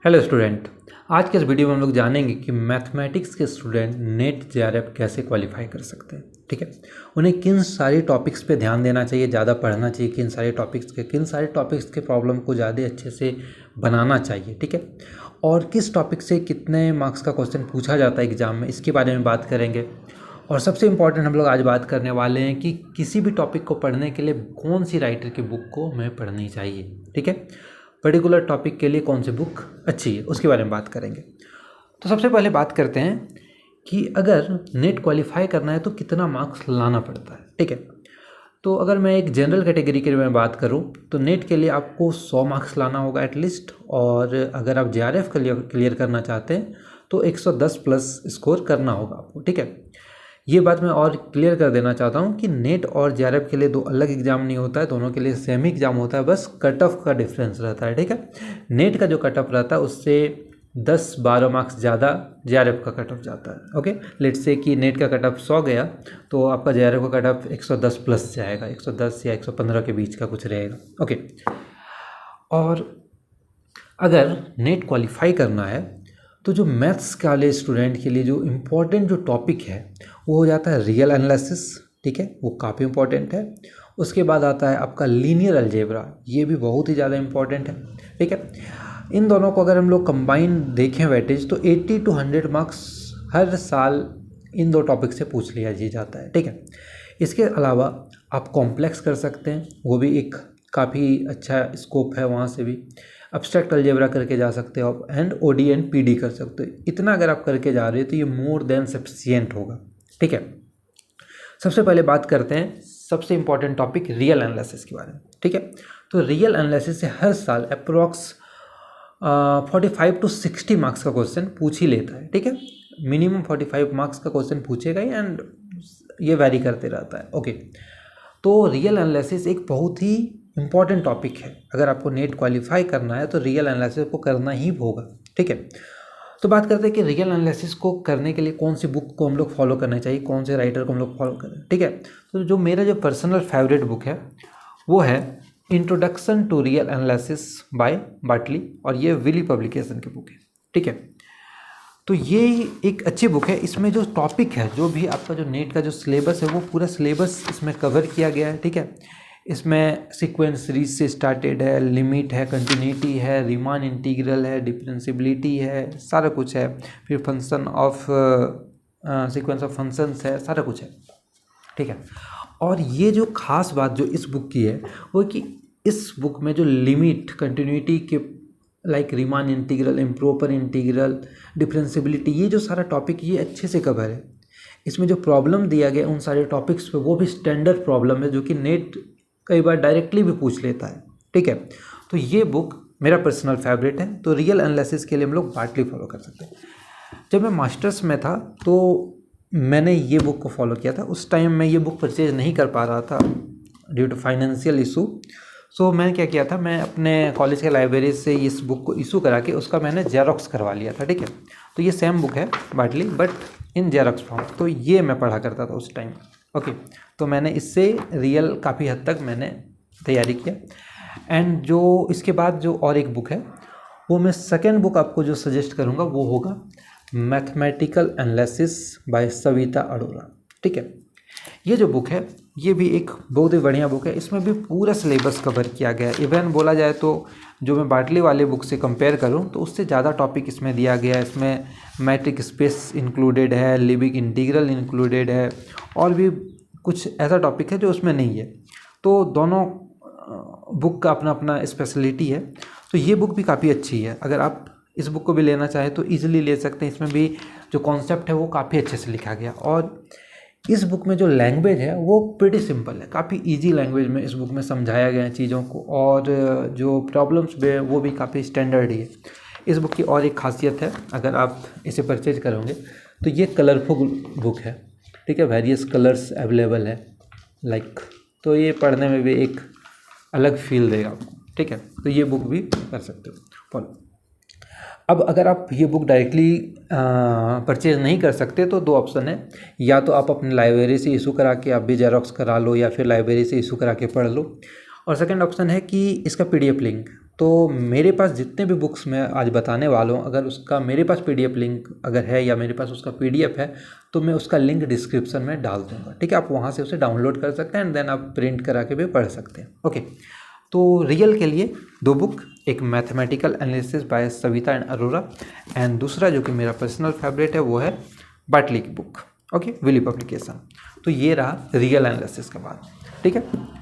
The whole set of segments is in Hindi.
Hello student. आज के इस वीडियो में हम लोग जानेंगे कि मैथमेटिक्स के स्टूडेंट नेट जेआरएफ कैसे क्वालिफाई कर सकते हैं। ठीक है, उन्हें किन सारी टॉपिक्स पे ध्यान देना चाहिए, ज़्यादा पढ़ना चाहिए, किन सारे टॉपिक्स के प्रॉब्लम को ज़्यादा अच्छे से बनाना चाहिए। ठीक है, और किस टॉपिक से कितने मार्क्स का क्वेश्चन पूछा जाता है एग्जाम में, इसके बारे में बात करेंगे। और सबसे इम्पॉर्टेंट हम लोग आज बात करने वाले हैं कि किसी भी टॉपिक को पढ़ने के लिए कौन सी राइटर की बुक को हमें पढ़नी चाहिए। ठीक है, पर्टिकुलर टॉपिक के लिए कौन सी बुक अच्छी है उसके बारे में बात करेंगे। तो सबसे पहले बात करते हैं कि अगर नेट क्वालिफाई करना है तो कितना मार्क्स लाना पड़ता है। ठीक है, तो अगर मैं एक जनरल कैटेगरी के में बात करूं तो नेट के लिए आपको 100 मार्क्स लाना होगा एटलीस्ट, और अगर आप जेआरएफ क्लियर करना चाहते हैं तो 110 प्लस स्कोर करना होगा आपको। ठीक है, ये बात मैं और क्लियर कर देना चाहता हूँ कि नेट और जेआरएफ के लिए दो अलग एग्जाम नहीं होता है, दोनों के लिए सेम ही एग्जाम होता है, बस कट ऑफ का डिफरेंस रहता है। ठीक है, नेट का जो कट ऑफ रहता है उससे 10-12 मार्क्स ज़्यादा जेआरएफ का कट ऑफ जाता है। ओके, लेट्स से कि नेट का कट ऑफ 100 गया तो आपका जेआरएफ का कट ऑफ 110 प्लस जाएगा, 110 या 115 के बीच का कुछ रहेगा। ओके, और अगर नेट क्वालिफाई करना है तो जो मैथ्स वाले स्टूडेंट के लिए जो इम्पोर्टेंट जो टॉपिक है वो हो जाता है रियल एनालिसिस। ठीक है, वो काफ़ी इम्पोर्टेंट है। उसके बाद आता है आपका लीनियर अलजेब्रा, ये भी बहुत ही ज़्यादा इम्पोर्टेंट है। ठीक है, इन दोनों को अगर हम लोग कंबाइन देखें वेटेज तो 80 to 100 मार्क्स हर साल इन दो टॉपिक से पूछ लिया जाता है। ठीक है, इसके अलावा आप कॉम्प्लेक्स कर सकते हैं, वो भी एक काफ़ी अच्छा स्कोप है, वहाँ से भी एब्स्ट्रैक्ट अलजेब्रा करके जा सकते हो आप, एंड ओडी एंड पीडी कर सकते हो। इतना अगर आप करके जा रहे हो तो ये मोर देन सफिशिएंट होगा। ठीक है, सबसे पहले बात करते हैं सबसे इंपॉर्टेंट टॉपिक रियल एनालिसिस के बारे में। ठीक है, तो रियल एनालिसिस से हर साल अप्रोक्स 45 to 60 मार्क्स का क्वेश्चन पूछ ही लेता है। ठीक है, मिनिमम 45 मार्क्स का क्वेश्चन पूछेगा ही, एंड ये वैरी करते रहता है। ओके, तो रियल एनालिसिस एक बहुत ही इम्पॉर्टेंट टॉपिक है। अगर आपको नेट क्वालिफाई करना है तो रियल एनालिसिस को करना ही होगा। ठीक है, तो बात करते हैं कि रियल एनालिसिस को करने के लिए कौन सी बुक को हम लोग फॉलो करना चाहिए, कौन से राइटर को हम लोग फॉलो करें। ठीक है, तो जो मेरा जो पर्सनल फेवरेट बुक है वो है introduction to real analysis by Bartle, और ये विली पब्लिकेशन की बुक है। ठीक है, तो ये एक अच्छी बुक है। इसमें जो टॉपिक है, जो भी आपका जो नेट का जो सिलेबस है वो पूरा सिलेबस इसमें कवर किया गया है। ठीक है, इसमें सीक्वेंस सीरीज से स्टार्टेड है, लिमिट है, कंटिन्यूटी है, रीमान इंटीग्रल है, डिफरेंशियबिलिटी है, सारा कुछ है। फिर function of sequence of functions है, सारा कुछ है। ठीक है, और ये जो खास बात जो इस बुक की है वो कि इस बुक में जो लिमिट, कंटिन्यूटी के like Riemann integral, improper integral, differentiability, ये जो सारा टॉपिक ये अच्छे से कवर है। इसमें जो प्रॉब्लम दिया गया उन सारे टॉपिक्स पे वो भी स्टैंडर्ड प्रॉब्लम है, जो कि नेट कई बार डायरेक्टली भी पूछ लेता है। ठीक है, तो ये बुक मेरा पर्सनल फेवरेट है। तो रियल एनालिसिस के लिए हम लोग बाटली फॉलो कर सकते हैं। जब मैं मास्टर्स में था तो मैंने ये बुक को फॉलो किया था। उस टाइम मैं ये बुक परचेज नहीं कर पा रहा था ड्यू टू फाइनेंशियल इशू। सो मैंने क्या किया था, मैं अपने कॉलेज के लाइब्रेरी से इस बुक को इशू करा के उसका मैंने जेरोक्स करवा लिया था। ठीक है, तो ये सेम बुक है बाटली, बट इन जेरोक्स फॉर्म। तो ये मैं पढ़ा करता था उस टाइम। ओके, तो मैंने इससे रियल काफ़ी हद तक मैंने तैयारी किया। एंड जो इसके बाद जो और एक बुक है वो मैं सेकेंड बुक आपको जो सजेस्ट करूँगा वो होगा mathematical analysis bye Savita Arora. ठीक है, ये जो बुक है ये भी एक बहुत ही बढ़िया बुक है। इसमें भी पूरा सिलेबस कवर किया गया है। इवन बोला जाए तो जो मैं बाटली वाले बुक से कंपेयर करूं तो उससे ज़्यादा टॉपिक इसमें दिया गया है। इसमें मैट्रिक स्पेस इंक्लूडेड है, लिबिक इंटीग्रल इंक्लूडेड है, और भी कुछ ऐसा टॉपिक है जो उसमें नहीं है। तो दोनों बुक का अपना अपना स्पेशलिटी है। तो ये बुक भी काफ़ी अच्छी है। अगर आप इस बुक को भी लेना चाहें तो ईजिली ले सकते हैं। इसमें भी जो कॉन्सेप्ट है वो काफ़ी अच्छे से लिखा गया, और इस बुक में जो लैंग्वेज है वो प्रिटी सिंपल है, काफ़ी इजी लैंग्वेज में इस बुक में समझाया गया है चीज़ों को, और जो प्रॉब्लम्स भी है वो भी काफ़ी स्टैंडर्ड ही है। इस बुक की और एक खासियत है, अगर आप इसे परचेज करोगे तो ये कलरफुल बुक है। ठीक है, वेरियस कलर्स अवेलेबल है लाइक, तो ये पढ़ने में भी एक अलग फील देगा आपको। ठीक है, तो ये बुक भी कर सकते हो फॉलो। अब अगर आप ये बुक डायरेक्टली परचेज नहीं कर सकते तो दो ऑप्शन है, या तो आप अपने लाइब्रेरी से इशू करा के आप भी जेरोक्स करा लो, या फिर लाइब्रेरी से इशू करा के पढ़ लो। और सेकंड ऑप्शन है कि इसका पीडीएफ लिंक, तो मेरे पास जितने भी बुक्स मैं आज बताने वाला हूँ, अगर उसका मेरे पास PDF लिंक अगर है या मेरे पास उसका PDF है तो मैं उसका लिंक डिस्क्रिप्शन में डाल दूँगा, ठीक है। आप वहाँ से उसे डाउनलोड कर सकते हैं एंड देन आप प्रिंट करा के भी पढ़ सकते हैं। ओके, तो रियल के लिए 2 बुक, एक mathematical analysis bye Savita and Arora and दूसरा जो कि मेरा पर्सनल फेवरेट है वो है बाटली की बुक, ओके, विली पब्लिकेशन। तो ये रहा रियल एनालिसिस के बाद, ठीक है।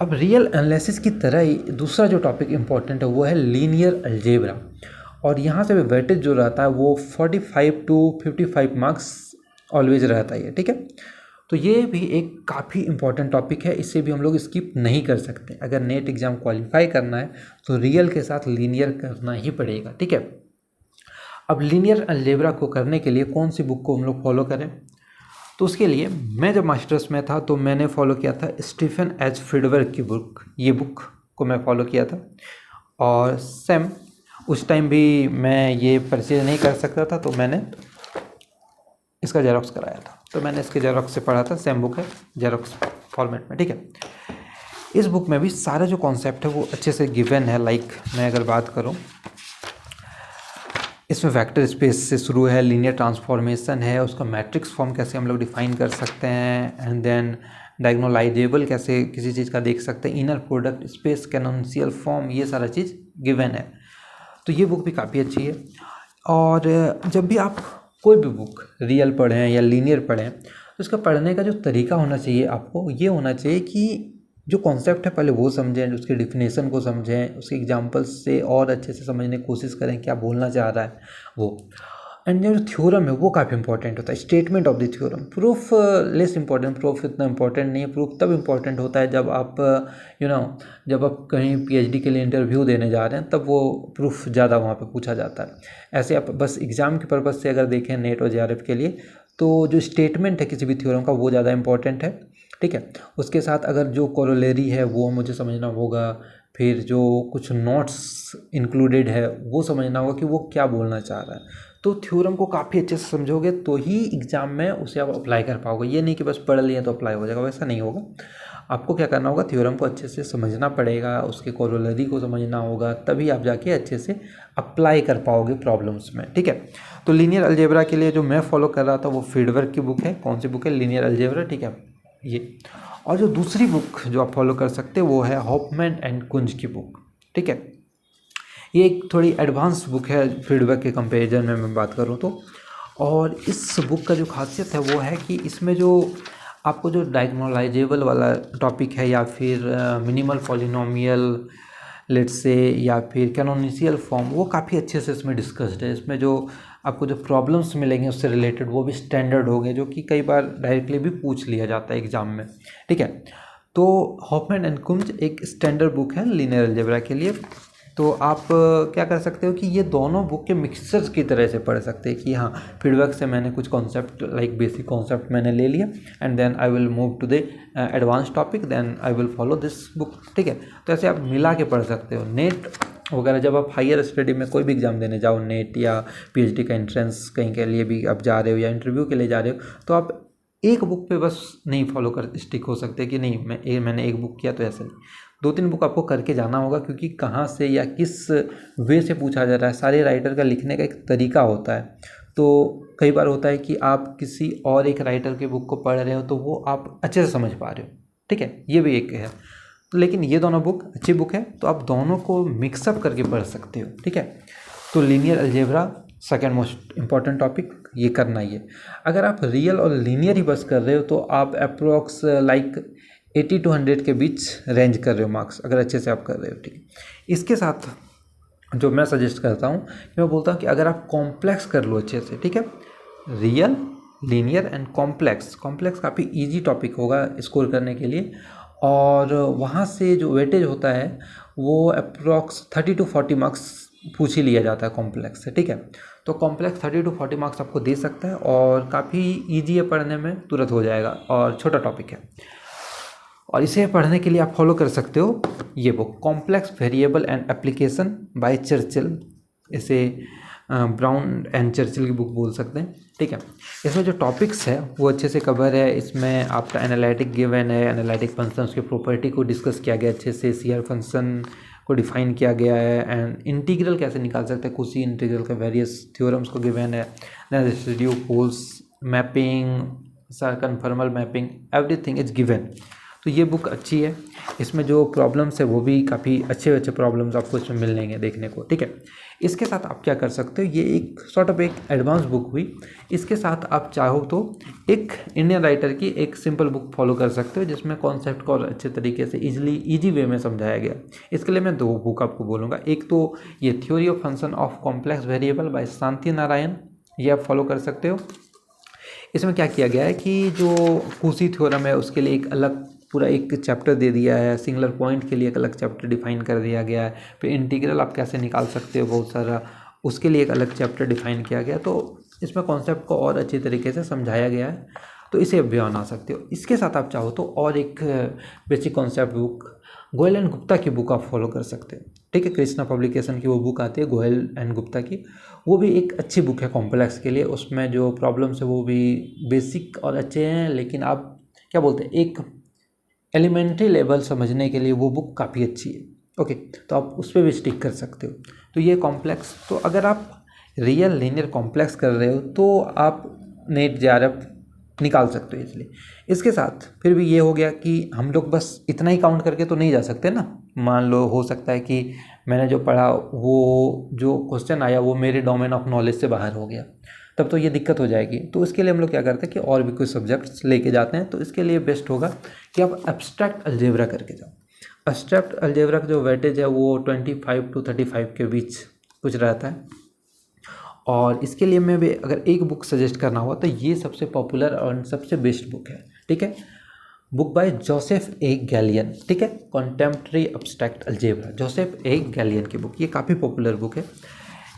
अब रियल एनालिसिस की तरह ही दूसरा जो टॉपिक इंपॉर्टेंट है वो है लीनियर अलजेब्रा, और यहाँ से वेटेज जो रहता है वो 45 to 55 मार्क्स ऑलवेज रहता है, ठीक है। तो ये भी एक काफ़ी इंपॉर्टेंट टॉपिक है, इसे भी हम लोग स्किप नहीं कर सकते। अगर नेट एग्ज़ाम क्वालिफाई करना है तो रियल के साथ लीनियर करना ही पड़ेगा, ठीक है। अब लीनियर अलजेब्रा को करने के लिए कौन सी बुक को हम लोग फॉलो करें, तो उसके लिए मैं जब मास्टर्स में था तो मैंने फॉलो किया था स्टीफन एच फ्रीडबर्ग की बुक, ये बुक को मैं फॉलो किया था। और सेम उस टाइम भी मैं ये परचेज नहीं कर सकता था तो मैंने इसका जेरोक्स कराया था, तो मैंने इसके जेरोक्स से पढ़ा था। सेम बुक है, जेरोक्स फॉर्मेट में, ठीक है। इस बुक में भी सारा जो कॉन्सेप्ट है वो अच्छे से गिवन है। लाइक मैं अगर बात करूँ, इसमें वेक्टर स्पेस से शुरू है, लीनियर ट्रांसफॉर्मेशन है, उसका मैट्रिक्स फॉर्म कैसे हम लोग डिफाइन कर सकते हैं, एंड देन डायगोनलाइजेबल कैसे किसी चीज़ का देख सकते हैं, inner product space, canonical form, ये सारा चीज़ गिवन है। तो ये बुक भी काफ़ी अच्छी है। और जब भी आप कोई भी बुक रियल पढ़ें या लीनियर पढ़ें तो इसका पढ़ने का जो तरीका होना चाहिए आपको ये होना चाहिए कि जो कॉन्सेप्ट है पहले वो समझें, उसके डिफिनेशन को समझें, उसके एग्जांपल्स से और अच्छे से समझने की कोशिश करें क्या बोलना चाह रहा है वो। एंड जो थ्योरम है वो काफ़ी इंपॉर्टेंट होता है, statement of the theorem. Proof less important, proof इतना इंपॉर्टेंट नहीं है। प्रूफ तब इंपॉर्टेंट होता है जब आप जब आप कहीं PhD के लिए इंटरव्यू देने जा रहे हैं, तब वो प्रूफ ज़्यादा वहाँ पे पूछा जाता है। ऐसे आप बस एग्ज़ाम के पर्पज़ से अगर देखें नेट और JRF के लिए, तो जो स्टेटमेंट है किसी भी थ्योरम का वो ज़्यादा इंपॉर्टेंट है, ठीक है। उसके साथ अगर जो कोरोलरी है वो मुझे समझना होगा, फिर जो कुछ नोट्स इंक्लूडेड है वो समझना होगा कि वो क्या बोलना चाह रहा है। तो थ्योरम को काफ़ी अच्छे से समझोगे तो ही एग्ज़ाम में उसे आप अप्लाई कर पाओगे। ये नहीं कि बस पढ़ लिए तो अप्लाई हो जाएगा, वैसा नहीं होगा। आपको क्या करना होगा, थ्योरम को अच्छे से समझना पड़ेगा, उसके कोरोलरी को समझना होगा, तभी आप जाके अच्छे से अप्लाई कर पाओगे प्रॉब्लम्स में, ठीक है। तो लीनियर अलजेब्रा के लिए जो मैं फॉलो कर रहा था वो फ्रीडबर्ग की बुक है। कौन सी बुक है? लीनियर अलजेब्रा, ठीक है ये। और जो दूसरी बुक जो आप फॉलो कर सकते हैं वो है हॉफमैन एंड कुंज की बुक, ठीक है। ये एक थोड़ी एडवांस बुक है फ्रीडबर्ग के कंपैरिजन में मैं बात करूँ तो। और इस बुक का जो खासियत है वो है कि इसमें जो आपको जो डायगोनलाइजेबल वाला टॉपिक है या फिर मिनिमल पॉलिनोमियल लेट्स से या फिर कैनोनिकल फॉर्म, वो काफ़ी अच्छे से इसमें डिस्कस्ड है। इसमें जो आपको जो प्रॉब्लम्स मिलेंगे उससे रिलेटेड वो भी स्टैंडर्ड हो गए, जो कि कई बार डायरेक्टली भी पूछ लिया जाता है एग्ज़ाम में, ठीक है। तो हॉफमैन एंड कुंज एक स्टैंडर्ड बुक है लीनियर अलजेब्रा के लिए। तो आप क्या कर सकते हो कि ये दोनों बुक के मिक्सचर्स की तरह से पढ़ सकते हैं कि हाँ, फीडबैक से मैंने कुछ कॉन्सेप्ट लाइक बेसिक कॉन्सेप्ट मैंने ले लिया and then I will move to the advance topic, then I will follow this book, ठीक है। तो ऐसे आप मिला के पढ़ सकते हो। नेट वगैरह जब आप हायर स्टडी में कोई भी एग्ज़ाम देने जाओ, नेट या PhD का एंट्रेंस कहीं के लिए भी आप जा रहे हो या इंटरव्यू के लिए जा रहे हो, तो आप एक बुक पे बस नहीं फॉलो कर स्टिक हो सकते कि नहीं मैंने एक बुक किया तो ऐसे नहीं, 2-3 बुक आपको करके जाना होगा, क्योंकि कहाँ से या किस वे से पूछा जा रहा है। सारे राइटर का लिखने का एक तरीका होता है। तो कई बार होता है कि आप किसी और एक राइटर के बुक को पढ़ रहे हो तो वो आप अच्छे से समझ पा रहे हो, ठीक है, ये भी एक है। तो लेकिन ये दोनों बुक अच्छी बुक है, तो आप दोनों को मिक्सअप करके पढ़ सकते हो, ठीक है। तो linear algebra second most important topic, ये करना ही है। अगर आप रियल और लीनियर ही बस कर रहे हो तो आप अप्रोक्स लाइक 80 to 100 के बीच रेंज कर रहे हो मार्क्स, अगर अच्छे से आप कर रहे हो, ठीक है। इसके साथ जो मैं सजेस्ट करता हूँ, मैं बोलता हूँ कि अगर आप कॉम्प्लेक्स कर लो अच्छे से, ठीक है, रियल, लीनियर एंड कॉम्प्लेक्स काफ़ी इजी टॉपिक होगा स्कोर करने के लिए। और वहाँ से जो वेटेज होता है वो अप्रोक्स 30 to 40 मार्क्स पूछ ही लिया जाता है कॉम्प्लेक्स से, ठीक है। तो कॉम्प्लेक्स 30 to 40 मार्क्स आपको दे सकता है और काफ़ी ईजी है पढ़ने में, तुरंत हो जाएगा और छोटा टॉपिक है। और इसे पढ़ने के लिए आप फॉलो कर सकते हो ये book, complex variable and application by Churchill. इसे ब्राउन एंड चर्चिल की बुक बोल सकते हैं, ठीक है। इसमें जो टॉपिक्स है वो अच्छे से कवर है। इसमें आपका एनालिटिक गिवन है, एनालिटिक फंक्शन के प्रॉपर्टी को डिस्कस किया गया अच्छे से, CR फंक्शन को को डिफाइन किया गया है, एंड इंटीग्रल कैसे निकाल सकते हैं, कुछ ही इंटीग्रल के वेरियस थ्योरम्स को गिवन है, residue, poles, mapping, conformal mapping, everything is given. तो ये बुक अच्छी है, इसमें जो प्रॉब्लम्स है वो भी काफ़ी अच्छे अच्छे प्रॉब्लम्स आपको इसमें मिलेंगे देखने को, ठीक है। इसके साथ आप क्या कर सकते हो, ये एक सॉर्ट ऑफ एक एडवांस बुक हुई, इसके साथ आप चाहो तो एक इंडियन राइटर की एक सिंपल बुक फॉलो कर सकते हो जिसमें कॉन्सेप्ट को और अच्छे तरीके से इजी वे में समझाया गया। इसके लिए मैं 2 बुक आपको बोलूँगा, एक तो ये theory of function of complex variable by Shanti Narayan, ये आप फॉलो कर सकते हो। इसमें क्या किया गया है कि जो कुशी थ्योरम है उसके लिए एक अलग पूरा एक चैप्टर दे दिया है, सिंगुलर पॉइंट के लिए एक अलग चैप्टर डिफाइन कर दिया गया है, फिर इंटीग्रल आप कैसे निकाल सकते हो बहुत सारा, उसके लिए एक अलग चैप्टर डिफाइन किया गया। तो इसमें कॉन्सेप्ट को और अच्छी तरीके से समझाया गया है, तो इसे आप भी बना सकते हो। इसके साथ आप चाहो तो और एक basic concept book Goyal and Gupta की बुक आप फॉलो कर सकते हो, ठीक है। कृष्णा पब्लिकेशन की वो बुक आती है गोयल एंड गुप्ता की, वो भी एक अच्छी बुक है कॉम्प्लेक्स के लिए। उसमें जो प्रॉब्लम्स है वो भी बेसिक और अच्छे हैं, लेकिन आप क्या बोलते हैं एक एलिमेंट्री लेवल समझने के लिए वो बुक काफ़ी अच्छी है, ओके। तो आप उस पर भी स्टिक कर सकते हो। तो ये कॉम्प्लेक्स, तो अगर आप रियल लीनियर कॉम्प्लेक्स कर रहे हो तो आप नेट जेआरएफ निकाल सकते हो इसलिए। इसके साथ फिर भी ये हो गया कि हम लोग बस इतना ही काउंट करके तो नहीं जा सकते ना। मान लो हो सकता है कि मैंने जो पढ़ा वो जो क्वेश्चन आया वो मेरे डोमेन ऑफ नॉलेज से बाहर हो गया, तब तो ये दिक्कत हो जाएगी। तो इसके लिए हम लोग क्या करते हैं कि और भी कुछ सब्जेक्ट्स लेके जाते हैं। तो इसके लिए बेस्ट होगा कि आप एब्स्ट्रैक्ट अलजेब्रा करके जाओ। एब्स्ट्रैक्ट अलजेब्रा का जो वेटेज है वो 25 to 35 के बीच कुछ रहता है, और इसके लिए मैं भी अगर एक बुक सजेस्ट करना हुआ तो ये सबसे पॉपुलर और सबसे बेस्ट बुक है, ठीक है। Book by Joseph A galleon, ठीक है, कॉन्टेम्प्रेरी एब्स्ट्रैक्ट अलजेब्रा, जोसेफ ए गैलियन की बुक, ये काफ़ी पॉपुलर बुक है।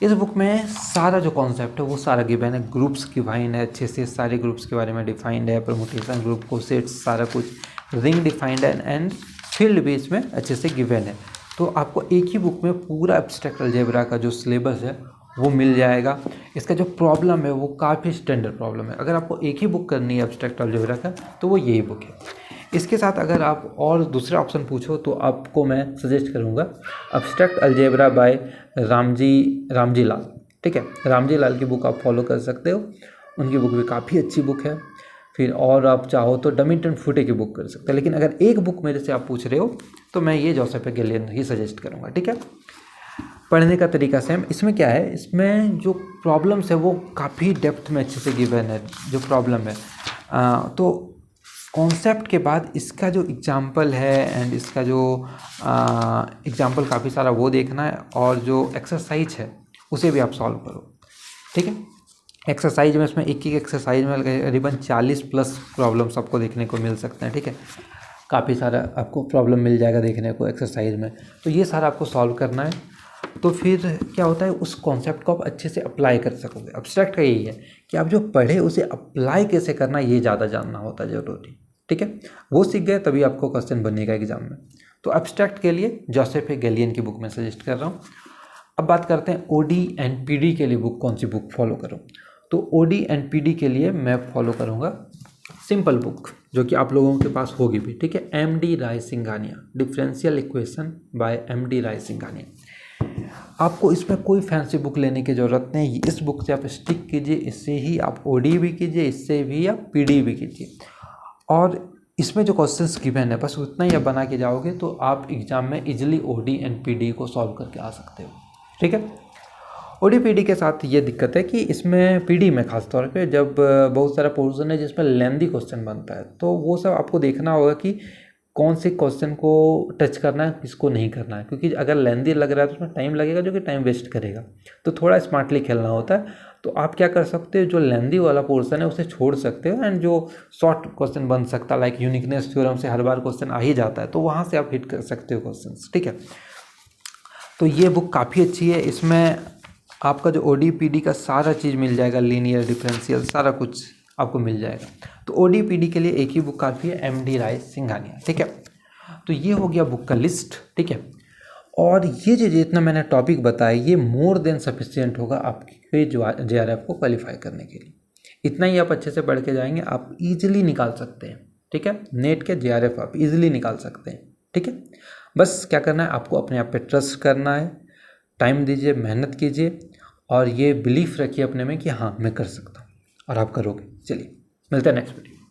इस बुक में सारा जो कॉन्सेप्ट है वो सारा गिवन है, ग्रुप्स डिफाइन है अच्छे से, सारे ग्रुप्स के बारे में डिफाइंड है, परमुटेशन ग्रुप को सेट्स सारा कुछ, रिंग डिफाइंड है, एंड फील्ड भी इसमें अच्छे से गिवन है। तो आपको एक ही बुक में पूरा एब्स्ट्रैक्ट अलजेब्रा का जो सिलेबस है वो मिल जाएगा। इसका जो प्रॉब्लम है वो काफ़ी स्टैंडर्ड प्रॉब्लम है। अगर आपको एक ही बुक करनी है एब्स्ट्रैक्ट अलजेब्रा का तो वो यही बुक है। इसके साथ अगर आप और दूसरा ऑप्शन पूछो तो आपको मैं सजेस्ट करूँगा abstract algebra bye Ramji Lal, ठीक है। रामजी लाल की बुक आप फॉलो कर सकते हो, उनकी बुक भी काफ़ी अच्छी बुक है। फिर और आप चाहो तो डमिंटन फुटे की बुक कर सकते हैं, लेकिन अगर एक बुक मेरे से आप पूछ रहे हो तो मैं ये जोसेफ गैलियन ही सजेस्ट करूँगा, ठीक है। पढ़ने का तरीका सेम। इसमें क्या है, इसमें जो प्रॉब्लम्स है वो काफ़ी डेप्थ में अच्छे से गिवन है जो प्रॉब्लम है। तो कॉन्सेप्ट के बाद इसका जो एग्जाम्पल है एंड इसका जो एग्जाम्पल काफ़ी सारा वो देखना है, और जो एक्सरसाइज है उसे भी आप सॉल्व करो, ठीक है। एक्सरसाइज में इसमें एक एक्सरसाइज में करीबन 40+ प्रॉब्लम्स आपको देखने को मिल सकते हैं, ठीक है। काफ़ी सारा आपको प्रॉब्लम मिल जाएगा देखने को एक्सरसाइज में, तो ये सारा आपको सॉल्व करना है। तो फिर क्या होता है, उस कॉन्सेप्ट को आप अच्छे से अप्लाई कर सकोगे। एब्स्ट्रैक्ट का यही है कि आप जो पढ़े उसे अप्लाई कैसे करना, ये ज़्यादा जानना होता है जरूरी, ठीक है। वो सीख गए तभी आपको क्वेश्चन बनेगा एग्जाम में। तो एब्स्ट्रैक्ट के लिए जोसेफ ए गैलियन की बुक मैं सजेस्ट कर रहा हूँ। अब बात करते हैं ओडी एंड पीडी के लिए बुक कौन सी बुक फॉलो करूँ। तो ओडी एंड पीडी के लिए मैं फॉलो करूँगा सिंपल बुक जो कि आप लोगों के पास होगी भी, ठीक है। MD Rai Singhania, differential equation by MD Rai Singhania. आपको इसमें कोई फैंसी बुक लेने की ज़रूरत नहीं, इस बुक से आप स्टिक कीजिए, इससे ही आप ओडी भी कीजिए, इससे भी आप पीडी भी कीजिए, और इसमें जो क्वेश्चंस गिवन है बस उतना ही आप बना के जाओगे तो आप एग्जाम में इजीली ओडी एंड पीडी को सॉल्व करके आ सकते हो, ठीक है। ओडी पीडी के साथ ये दिक्कत है कि इसमें पीडी में खास तौर पे जब बहुत सारा पोर्शन है जिसमें लेंदी क्वेश्चन बनता है, तो वो सब आपको देखना होगा कि कौन से क्वेश्चन को टच करना है, किसको नहीं करना है, क्योंकि अगर लेंदी लग रहा है तो उसमें टाइम लगेगा जो कि टाइम वेस्ट करेगा। तो थोड़ा स्मार्टली खेलना होता है। तो आप क्या कर सकते हो, जो लेंदी वाला पोर्शन है उसे छोड़ सकते हो, एंड जो शॉर्ट क्वेश्चन बन सकता है लाइक यूनिकनेस थ्योरम से हर बार क्वेश्चन आ ही जाता है, तो वहाँ से आप हिट कर सकते हो क्वेश्चन, ठीक है। तो ये बुक काफ़ी अच्छी है, इसमें आपका जो ओडी पीडी का सारा चीज़ मिल जाएगा, लीनियर डिफरेंशियल सारा कुछ आपको मिल जाएगा। तो ओडी पीडी के लिए एक ही बुक काफ़ी है, एमडी राय सिंघानिया, ठीक है। तो ये हो गया बुक का लिस्ट, ठीक है। और ये जो जितना मैंने टॉपिक बताया ये मोर देन सफिशिएंट होगा आपके जेआरएफ को क्वालिफाई करने के लिए। इतना ही आप अच्छे से पढ़ के जाएंगे, आप इजीली निकाल सकते हैं, ठीक है। नेट के जेआरएफ आप इजीली निकाल सकते हैं, ठीक है। बस क्या करना है, आपको अपने आप पे ट्रस्ट करना है, टाइम दीजिए, मेहनत कीजिए और ये बिलीफ रखिए अपने में कि हाँ मैं कर सकता हूँ, और आप करोगे। चलिए मिलते हैं नेक्स्ट वीडियो।